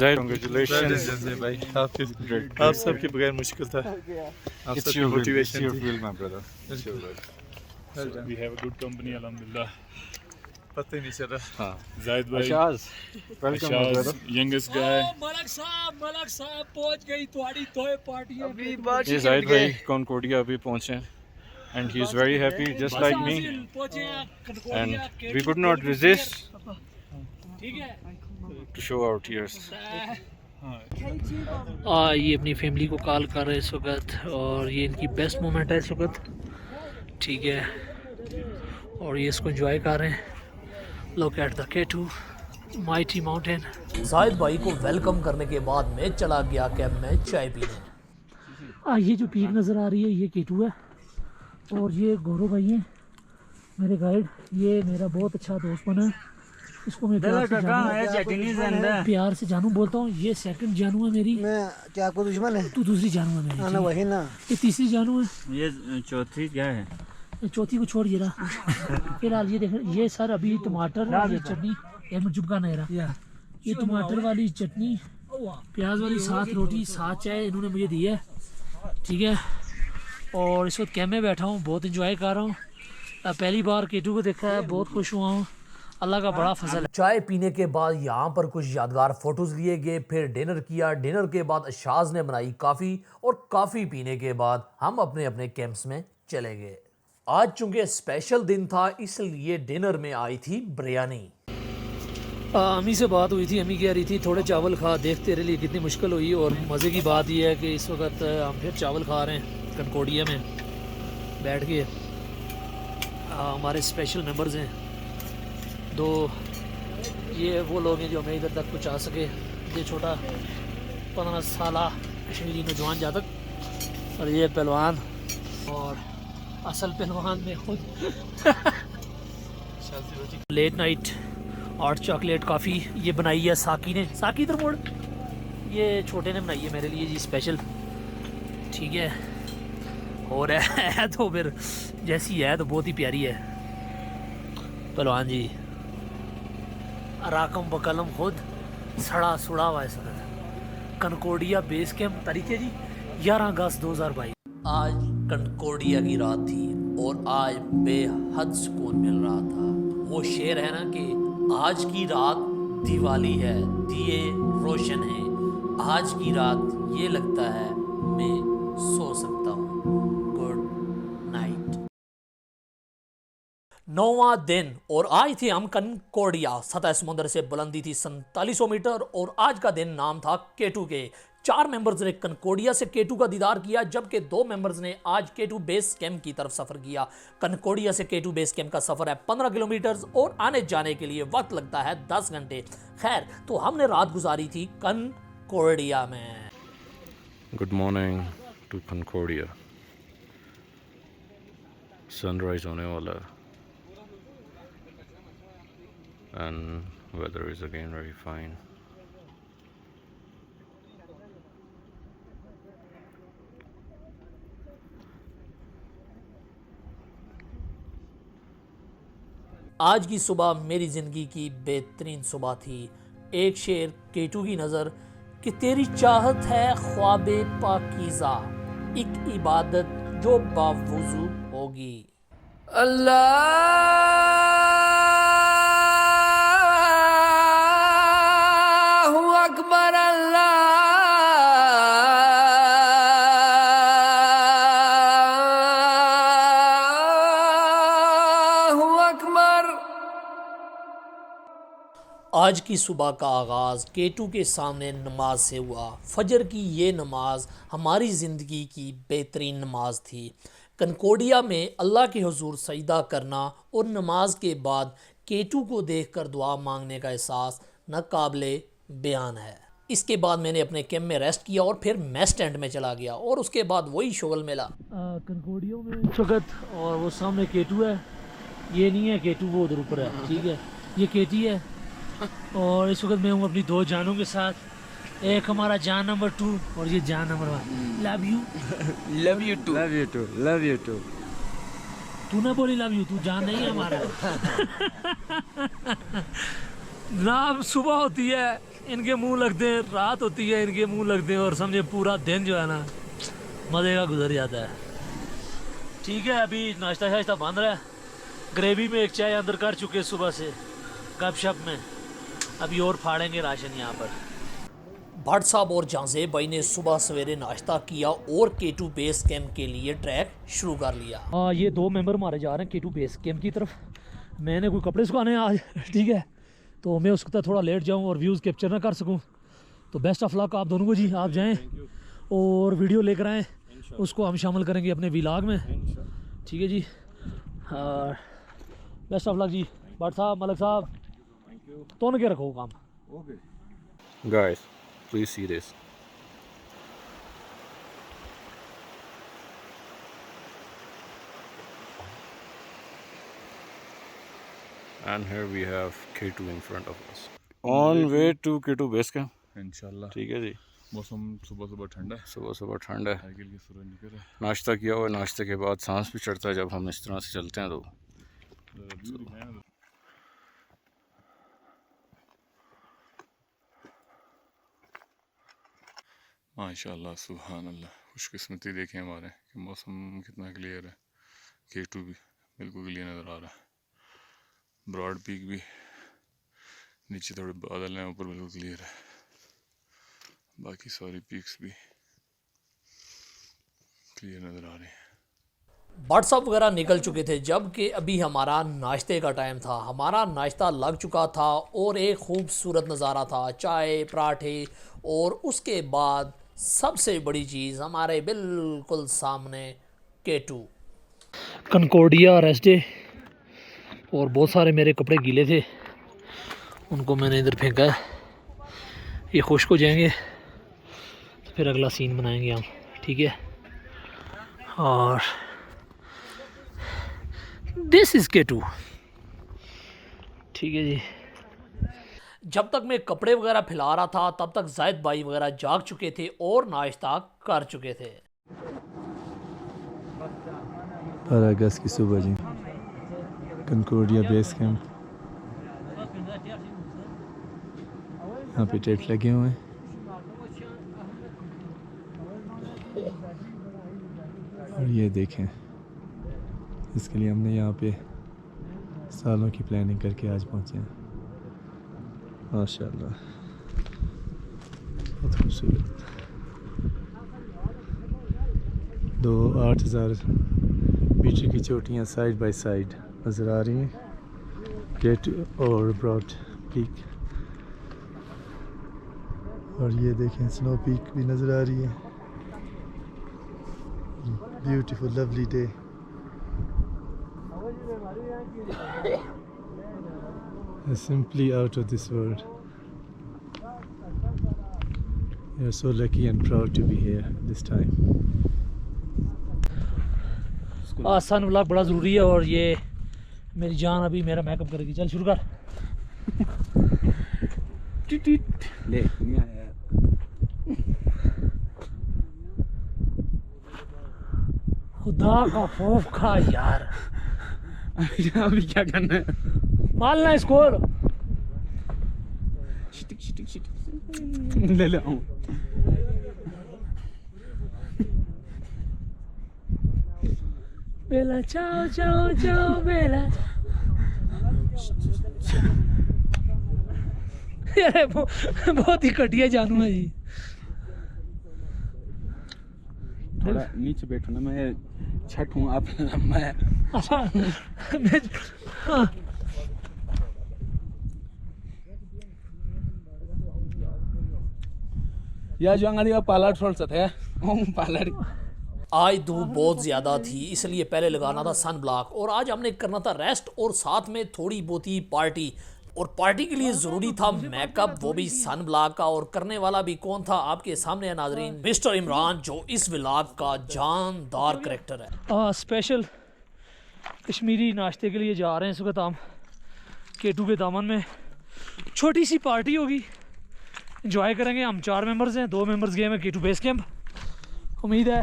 Congratulations. भाई आप सबके बगैर मुश्किल था। आप It's सबकी your will, it's motivation your थी। will, my brother. It's your will. We have a good company, alhamdulillah. पता ही नहीं चला। हाँ. Zaid bhai, Ashaz, welcome, my brother. Ashaz, youngest guy. Malak साहब पहुंच गई तुम्हारी तोय पार्टी। ये जाहिद भाई कॉनकोर्डिया अभी पहुंचे हैं and he is very happy just like me and we could not resist to show our tears. ये अपनी फैमिली को कॉल कर रहे हैं इस वक्त, और ये इनकी बेस्ट मोमेंट है इस वक्त। ठीक है, और ये इसको एंजॉय कर रहे हैं। Look at the K2 mighty mountain. Zahid भाई को वेलकम करने के बाद मैं चला गया कैब में चाय पीने। ये जो पीक नज़र आ रही है ये K2 है, और ये गौरव भाई हैं मेरे गाइड। ये मेरा बहुत अच्छा दोस्त बना है, इसको मैं प्यार से जानू बोलता हूँ। ये सेकंड जानू है मेरी। मैं क्या आपको दुश्मन है? तू दूसरी जानू है मेरी। ना वही ना, ये तीसरी जानू है। ये चौथी क्या है? ये चौथी को छोड़ जरा। फिलहाल ये देख, ये सर अभी टमाटर और ये चटनी, एक मिनट चुपका नहीं रहा। ये टमाटर वाली चटनी, प्याज वाली साथ रोटी साथ चाय इन्होंने मुझे दी है। ठीक है, और इस वक्त कैब में बैठा हूँ, बहुत इंजॉय कर रहा हूँ। पहली बार K2 को देखा है, बहुत खुश हुआ हूँ। अल्लाह का बड़ा फजल है। चाय पीने के बाद यहाँ पर कुछ यादगार फोटोज लिए गए, फिर डिनर किया। डिनर के बाद अशाज ने बनाई काफ़ी, और काफ़ी पीने के बाद हम अपने अपने कैंप्स में चले गए। आज चूंकि स्पेशल दिन था, इसलिए डिनर में आई थी बिरयानी। अम्मी से बात हुई थी, अम्मी कह रही थी थोड़े चावल खा, देख तेरे लिए कितनी मुश्किल हुई। और मज़े की बात यह है कि इस वक्त हम फिर चावल खा रहे हैं कनकोडिया में बैठ के। हमारे स्पेशल मेंबर्स हैं दो, ये वो लोग हैं जो हमें इधर तक पहुँचा सके। ये छोटा 15 साल कश्मीरी नौजवान जातक, और ये पहलवान, और असल पहलवान में खुद। Late night hot chocolate coffee ये बनाई है साकी ने। साकी इधर मोड़, ये छोटे ने बनाई है मेरे लिए जी स्पेशल। ठीक है, और है तो फिर जैसी है तो बहुत ही प्यारी है। पहलवान जी राकम बकलम खुद सड़ा सुड़ा हुआ है इस वक्त। कनकोडिया बेस कैंप तरीके जी 11 अगस्त 2022। आज कनकोडिया की रात थी, और आज बेहद सुकून मिल रहा था। वो शेर है ना कि आज की रात दिवाली है, दिए रोशन हैं। आज की रात ये लगता है मैं सो सकता हूँ। Good night. 9वां दिन, और आज थे हम कनकोडिया। सतह समुद्र से बुलंदी थी 4700 मीटर, और आज का दिन नाम था K2 के। 4 मेंबर्स ने कनकोडिया से K2 का दीदार किया, जबकि 2 मेंबर्स ने आज K2 बेस कैंप की तरफ सफ़र किया। कनकोडिया से K2 बेस कैंप का सफ़र है 15 किलोमीटर, और आने जाने के लिए वक्त लगता है 10 घंटे। खैर, तो हमने रात गुजारी थी कनकोडिया में। Good morning to Concordia. Sunrise होने वाला है, and weather is again very fine. आज की सुबह मेरी ज़िंदगी की बेहतरीन सुबह थी। एक शेर K2 की नज़र कि तेरी चाहत है ख्वाबे पाकीज़ा, एक इबादत जो बावुज़ू होगी। अल्लाहु अकबर, अल्लाह आज की सुबह का आगाज़ K2 के सामने नमाज से हुआ। फजर की ये नमाज हमारी ज़िंदगी की बेहतरीन नमाज थी। कनकोडिया में अल्लाह के हुजूर सजदा करना और नमाज के बाद K2 को देखकर दुआ मांगने का एहसास नाकाबिले बयान है। इसके बाद मैंने अपने कैंप में रेस्ट किया और फिर मैं स्टैंड में चला गया और उसके बाद वही शुगल मिला कनकोडिया में चुगत। और वो सामने K2 है, ये नहीं है K2, वो उधर ऊपर है, ठीक है, ये KT है। और इस वक्त मैं हूँ अपनी दो जानों के साथ, एक हमारा जान नंबर 2 और ये जान number 1। Love you Love you too. Love you too, love you too. तू ना बोली लव यू, तू जान नहीं है हमारा। रात सुबह होती है इनके मुंह लगते हैं, रात होती है इनके मुंह लगते हैं, और समझे पूरा दिन जो है ना मज़े का गुजर जाता है। ठीक है, अभी नाश्ता शाश्ता बंद रहा है, ग्रेवी में एक चाय अंदर कर चुके सुबह से गपशप में, अभी और फाड़ेंगे राशन यहाँ पर। भट्ट साहब और जांजेब भाई ने सुबह सवेरे नाश्ता किया और K2 बेस कैंप के लिए ट्रैक शुरू कर लिया। ये दो मेंबर हमारे जा रहे हैं K2 बेस कैंप की तरफ। मैंने कोई कपड़े सुखाने हैं आज, ठीक है, तो मैं उसके तक थोड़ा लेट जाऊँ और व्यूज़ कैप्चर ना कर सकूँ, तो बेस्ट ऑफ लक आप दोनों को जी। आप जाएँ और वीडियो लेकर आएँ, उसको हम शामिल करेंगे अपने व्लॉग में, ठीक है जी। और बेस्ट ऑफ लक जी। भट्ट साहब, मलिक साहब, तो के रखो काम। Guys, please see this. And here we have K2 in front of us. On way to K2 base camp. इंशाल्लाह। ठीक है जी। मौसम सुबह सुबह ठंडा है, सुबह सुबह ठंड है, साइकिल की सूरज निकल है। नाश्ता किया हुआ है, नाश्ते के बाद सांस भी चढ़ता है जब हम इस तरह से चलते हैं तो। माशाल्लाह, सुभान अल्लाह, खुशकिस्मती देखें हमारे कि मौसम कितना क्लियर है। K2 भी बिल्कुल क्लियर नज़र आ रहा है, ब्रॉड पीक भी, नीचे थोड़े बादल हैं, ऊपर बिल्कुल क्लियर है, बाकी सारी पीक्स भी क्लियर नज़र आ रही हैं। व्हाट्सअप वगैरह निकल चुके थे जबकि अभी हमारा नाश्ते का टाइम था। हमारा नाश्ता लग चुका था और एक खूबसूरत नज़ारा था, चाय पराठे, और उसके बाद सबसे बड़ी चीज़ हमारे बिल्कुल सामने K2 कनकोडिया रेस्ट डे। और बहुत सारे मेरे कपड़े गीले थे, उनको मैंने इधर फेंका है, ये खुश्क हो जाएंगे तो फिर अगला सीन बनाएंगे हम, ठीक है। और दिस इज़ K2, ठीक है जी। जब तक मैं कपड़े वगैरह फैला रहा था तब तक जायद भाई वगैरह जाग चुके थे और नाश्ता कर चुके थे। 12 अगस्त की सुबह जी, कनकोडिया बेस कैंप। यहाँ पे टेंट लगे हुए हैं, और ये देखें, इसके लिए हमने यहाँ पे सालों की प्लानिंग करके आज पहुँचे हैं। माशाल्लाह, बहुत खूबसूरत। 2 8000 मीटर की चोटियाँ साइड बाय साइड नज़र आ रही हैं, K2 और ब्रॉड पीक। और ये देखें, स्नो पीक भी नज़र आ रही है। Beautiful lovely day. Simply out of this world. We are so lucky and proud to be here this time. आसान व्लॉग बड़ा ज़रूरी है। और ये मेरी जान अभी मेरा मेकअप करेगी, चल शुरू कर। ले नहीं आया खुदा का खौफ खा यार, अभी क्या करना है? मालना इसको। ले ले आऊं। बेला चाओ चाओ चाओ बेला। यार बहुत ही घटिया जानू है जी। थोड़ा नीचे बैठो ना, मैं छठ हूँ, आप लम्बा है। या जंगली पालर छोड़ सकते पालर आज धूप बहुत ज़्यादा थी, इसलिए पहले लगाना था सन ब्लॉक और आज हमने करना था रेस्ट और साथ में थोड़ी बहुत ही पार्टी। और पार्टी के लिए ज़रूरी था मेकअप, वो भी सन ब्लॉक का। और करने वाला भी कौन था आपके सामने है नाजरीन, मिस्टर इमरान, जो इस व्लॉग का जानदार करैक्टर है। स्पेशल कश्मीरी नाश्ते के लिए जा रहे हैं इस वक्त हम K2 के दामन में। छोटी सी पार्टी होगी, इंजॉय करेंगे। हम 4 मेंबर्स हैं, 2 मेंबर्स गए हैं K2 बेस कैंप। उम्मीद है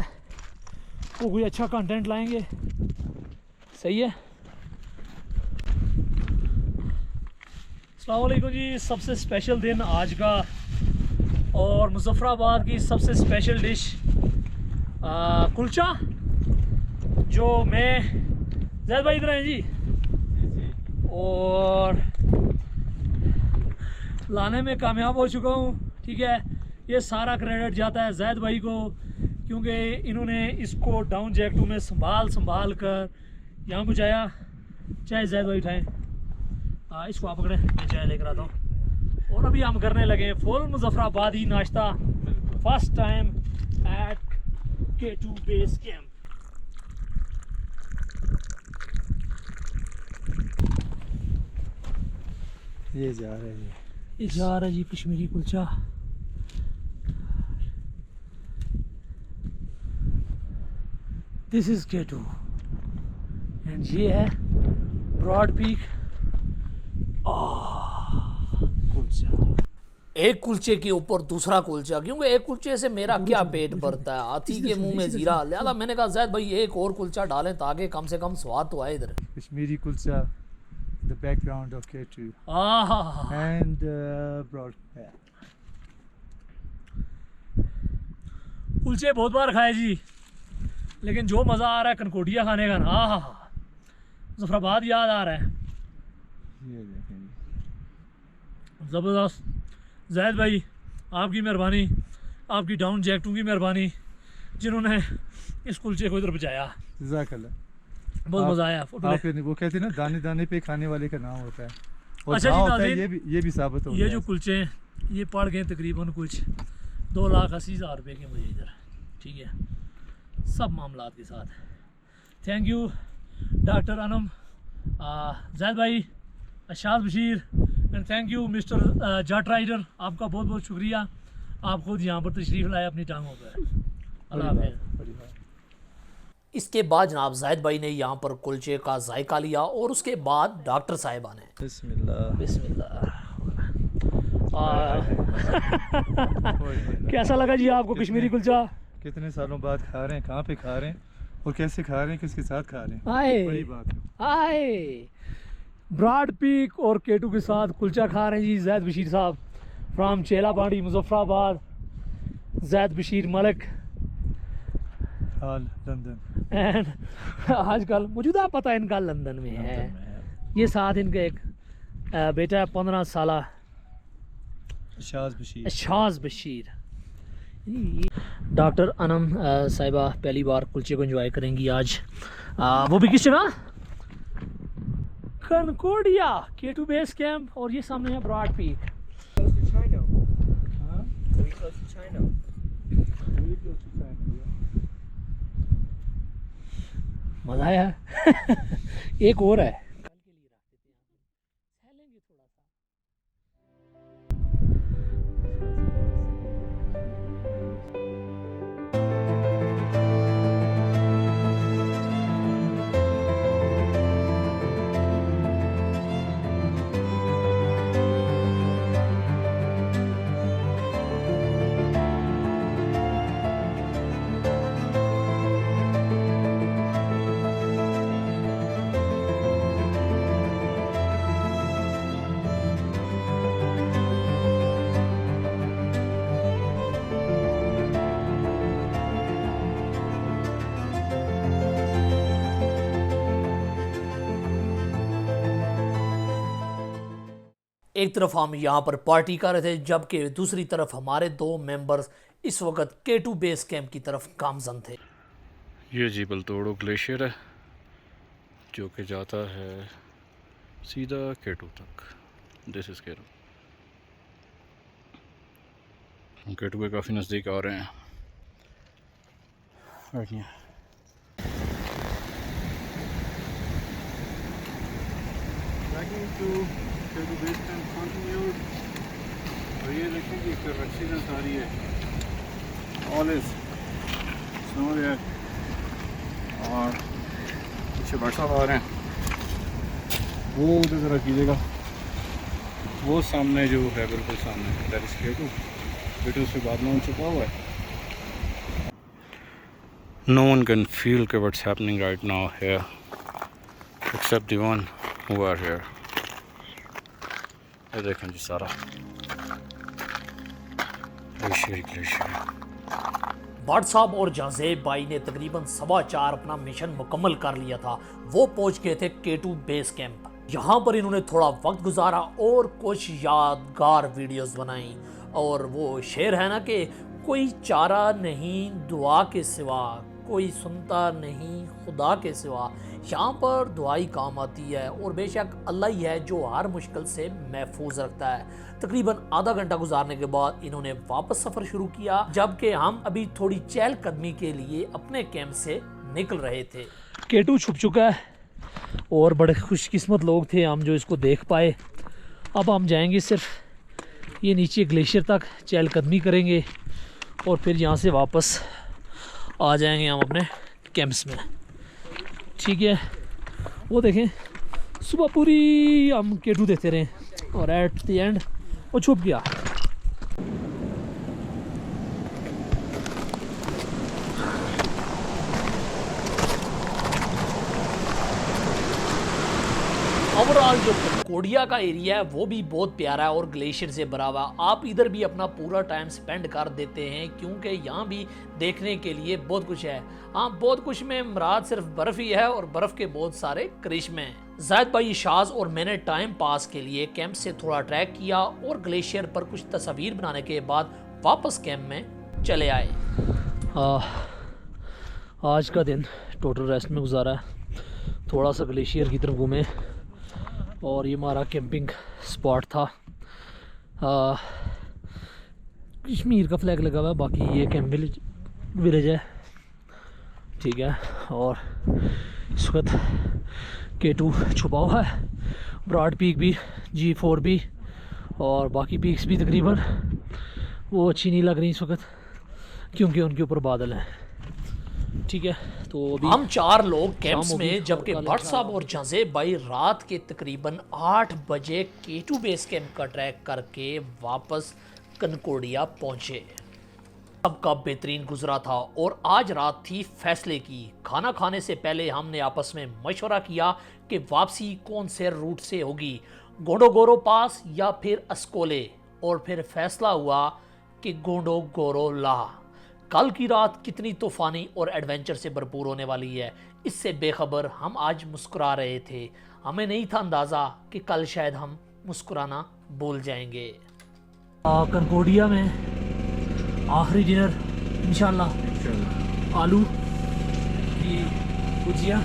वो कोई अच्छा कंटेंट लाएंगे। सही है। अस्सलाम वालेकुम जी। सबसे स्पेशल दिन आज का और मुजफ्फराबाद की सबसे स्पेशल डिश कुलचा, जो मैं जैद भाई इधर हैं जी, और लाने में कामयाब हो चुका हूँ। ठीक है, ये सारा क्रेडिट जाता है जैद भाई को, क्योंकि इन्होंने इसको डाउन जैक 2 में संभाल कर यहाँ पहुँचाया। चाहे जैद भाई उठाएँ, इसको आप पकड़े, मैं चाय लेकर आता हूँ। और अभी हम करने लगे फुल मुजफ्फराबादी नाश्ता, first time at K2 base camp. ये जा रहा है, ये जा रहा है जी Kashmiri kulcha. This is K2 and ये है ब्रॉड पीक कुलचा। एक कुलचे के ऊपर दूसरा कुलचा, क्योंकि एक कुलचे से मेरा क्या पेट भरता है, हाथी के मुंह में जीरा। लिहाजा मैंने कहा जैद भाई एक और कुलचा डालें ताकि कम से कम स्वाद तो आए इधर। Kashmiri kulcha, the background of K2 and broad pack. कुलचे बहुत बार खाए जी, लेकिन जो मज़ा आ रहा है कनकोटिया खाने का ना, मुजफ्फराबाद याद आ रहा है। ये देखें, ज़बरदस्त। जैद भाई आपकी मेहरबानी, आपकी डाउन जैक 2 की मेहरबानी, जिन्होंने इस कुलचे को इधर पहुँचाया। जज़ाकल्लाह। बहुत मज़ा आया। वो कहते हैं ना, दाने दाने पे खाने वाले का नाम होता है। और अच्छा जी होता है, नाज़रीन, ये भी साबित हो ये गया जो है। कुलचे हैं ये पड़ गए तकरीबन कुछ 2,80,000 रुपये के मुझे इधर। ठीक है, सब मामलात के साथ। Thank you doctor Anam, Zaid भाई, Ashad Bashir, and thank you mister Jatt rider. आपका बहुत बहुत शुक्रिया, आप खुद यहाँ पर तशरीफ़ लाए अपनी टांगों पर। अल्लाह हाफ़िज़। इसके बाद जनाब जैद भाई ने यहाँ पर कुलचे का जायका लिया और उसके बाद डॉक्टर साहिबा ने बिस्मिल्लाह बिस्मिल्लाह। कैसा लगा जी आपको कश्मीरी कुलचा? कितने सालों बाद खा रहे हैं, कहाँ पे खा रहे हैं और कैसे खा रहे हैं, किसके साथ खा रहे हैं, आए बड़ी बात है। आए ब्रॉड पीक और K2 के साथ कुलचा खा रहे हैं जी जैद बशीर साहब फ्राम चेला पांडी मुजफ्फराबाद। जैद बशीर मलिक हाल लंदन, एंड आजकल मौजूदा पता इनका लंदन में है। ये साथ इनका एक बेटा है 15 साल शाज बशीर। डॉक्टर अनम साहिबा पहली बार कुलचे को एंजॉय करेंगी आज, वो भी किस जगह, कनकोडिया K2 बेस कैंप। और ये सामने है ब्रॉड पीक। मज़ा आया। एक और है, एक तरफ हम यहाँ पर पार्टी कर रहे थे, जबकि दूसरी तरफ हमारे 2 मेंबर्स इस वक्त K2 बेस कैंप की तरफ गामजन थे। ये जी बलतोड़ो ग्लेशियर है जो कि जाता है सीधा K2 तक। This is K2। हम केटू के काफ़ी नज़दीक आ रहे हैं। बैठिए। और ये देखें कि एक्सीडेंट आ रही है, ऑल इज स्नो है और पीछे भाई साहब आ रहे हैं। वो उधर ज़रा कीजिएगा, वो सामने जो है बिल्कुल सामने दैट इज केटू से बादलों में छुपा हुआ है। No one can feel what's happening right now here except the one who are here. ये देखें जी सारा ग्लेशियर। भट्ट साहब और जहाज़ेब भाई ने तकरीबन 4:15 अपना मिशन मुकम्मल कर लिया था। वो पहुंच गए थे K2 बेस कैंप। यहाँ पर इन्होंने थोड़ा वक्त गुजारा और कुछ यादगार वीडियोस बनाई। और वो शेर है ना कि कोई चारा नहीं दुआ के सिवा, कोई सुनता नहीं खुदा के सिवा। यहाँ पर दुआई काम आती है और बेशक अल्लाह ही है जो हर मुश्किल से महफूज रखता है। तकरीबन आधा घंटा गुजारने के बाद इन्होंने वापस सफ़र शुरू किया, जबकि हम अभी थोड़ी चहलकदमी के लिए अपने कैंप से निकल रहे थे। K2 छुप चुका है और बड़े खुशकिस्मत लोग थे हम जो इसको देख पाए। अब हम जाएंगे सिर्फ ये नीचे ग्लेशियर तक, चहलकदमी करेंगे और फिर यहाँ से वापस आ जाएंगे हम अपने कैंप्स में। ठीक है, वो देखें सुबह पूरी हम K2 देखते रहे और एट द एंड वो छुप गया। ओवरऑल जो कंकोडिया का एरिया है वो भी बहुत प्यारा है और ग्लेशियर से भरा हुआ। आप इधर भी अपना पूरा टाइम स्पेंड कर देते हैं क्योंकि यहाँ भी देखने के लिए बहुत कुछ है। हाँ, बहुत कुछ में मुराद सिर्फ बर्फ ही है और बर्फ के बहुत सारे करिश्मे हैं। जायद भाई, शाज और मैंने टाइम पास के लिए कैंप से थोड़ा ट्रैक किया और ग्लेशियर पर कुछ तस्वीर बनाने के बाद वापस कैंप में चले आए। आज का दिन टोटल रेस्ट में गुजारा है। थोड़ा सा ग्लेशियर की तरफ घूमे और ये हमारा कैंपिंग स्पॉट था। कश्मीर का फ्लैग लगा हुआ है, बाकी ये कैंप विलेज है। ठीक है, और इस वक्त K2 छुपा हुआ है, ब्रॉड पीक भी, G4 भी और बाकी पीक्स भी तकरीबन वो अच्छी नहीं लग रही इस वक्त क्योंकि उनके ऊपर बादल हैं। ठीक है, तो अभी हम 4 लोग कैंप्स में, जबकि भट्ट साहब और जहाज़ेब भाई रात के तकरीबन 8 बजे K2 बेस कैंप का ट्रैक करके वापस कनकोडिया पहुंचे। सबका बेहतरीन गुजरा था और आज रात थी फैसले की। खाना खाने से पहले हमने आपस में मशवरा किया कि वापसी कौन से रूट से होगी, गोंडोगोरो पास या फिर अस्कोले, और फिर फैसला हुआ कि गोंडोगोरो ला। कल की रात कितनी तूफानी और एडवेंचर से भरपूर होने वाली है, इससे बेखबर हम आज मुस्कुरा रहे थे। हमें नहीं था अंदाज़ा कि कल शायद हम मुस्कुराना भूल जाएंगे। कनकोडिया में आखिरी डिनर इंशाल्लाह आलू की भुजिया।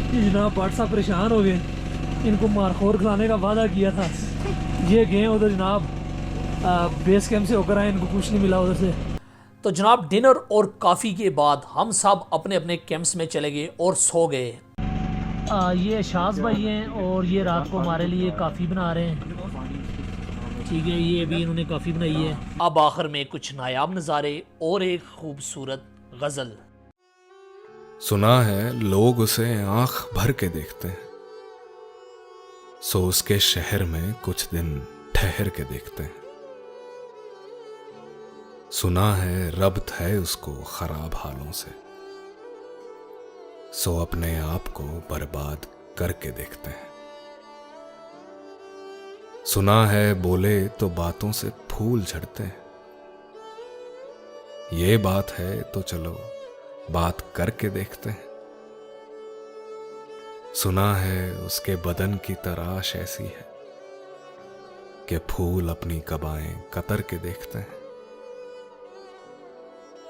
ये जनाब भट्ट साहब परेशान हो गए, इनको मारखोर खिलाने का वादा किया था। ये गए उधर जनाब बेस कैंप से होकर आए, इनको कुछ नहीं मिला उधर से। तो जनाब डिनर और काफ़ी के बाद हम सब अपने अपने कैंप्स में चले गए और सो गए। ये शाज भाई हैं और ये रात को हमारे लिए काफ़ी बना रहे हैं। ठीक है, ये अभी इन्होंने काफ़ी बनाई है। अब आखिर में कुछ नायाब नज़ारे और एक खूबसूरत गज़ल। सुना है लोग उसे आंख भर के देखते हैं, सो उसके शहर में कुछ दिन ठहर के देखते हैं। सुना है रब्त है उसको खराब हालों से, सो अपने आप को बर्बाद करके देखते हैं। सुना है बोले तो बातों से फूल झड़ते हैं, ये बात है तो चलो बात करके देखते हैं। सुना है उसके बदन की तराश ऐसी है कि फूल अपनी कबाएं कतर के देखते हैं।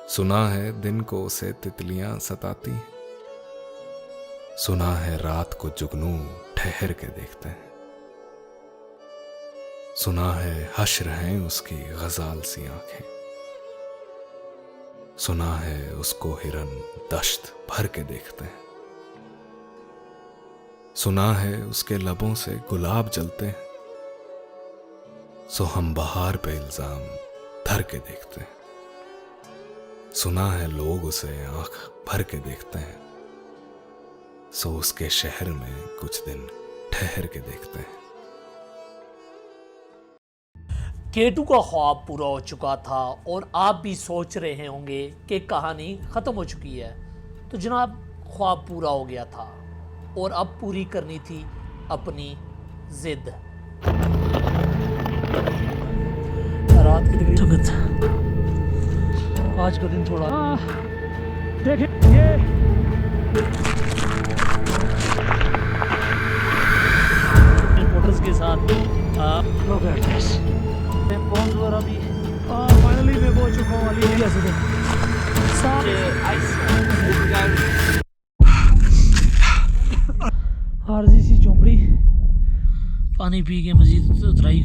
सुना है दिन को उसे तितलियां सताती हैं, सुना है रात को जुगनू ठहर के देखते हैं। सुना है हश्र हैं उसकी गजाल सी आंखें, सुना है उसको हिरन दश्त भर के देखते हैं, सुना है उसके लबों से गुलाब जलते हैं, सो हम बहार पे इल्जाम धर के देखते हैं, सुना है लोग उसे आंख भर के देखते हैं, सो उसके शहर में कुछ दिन ठहर के देखते हैं। केटू का ख्वाब पूरा हो चुका था और आप भी सोच रहे होंगे कि कहानी ख़त्म हो चुकी है। तो जनाब, ख्वाब पूरा हो गया था और अब पूरी करनी थी अपनी जिद। रात की तकरीबन आज का दिन थोड़ा देखें ये रिपोर्टर्स के साथ पहुंच और अभी फाइनली मैं पहुंच चुका हूँ अली एरिया से। आरजी सी झोंपड़ी, पानी पी के मजीद उतराई।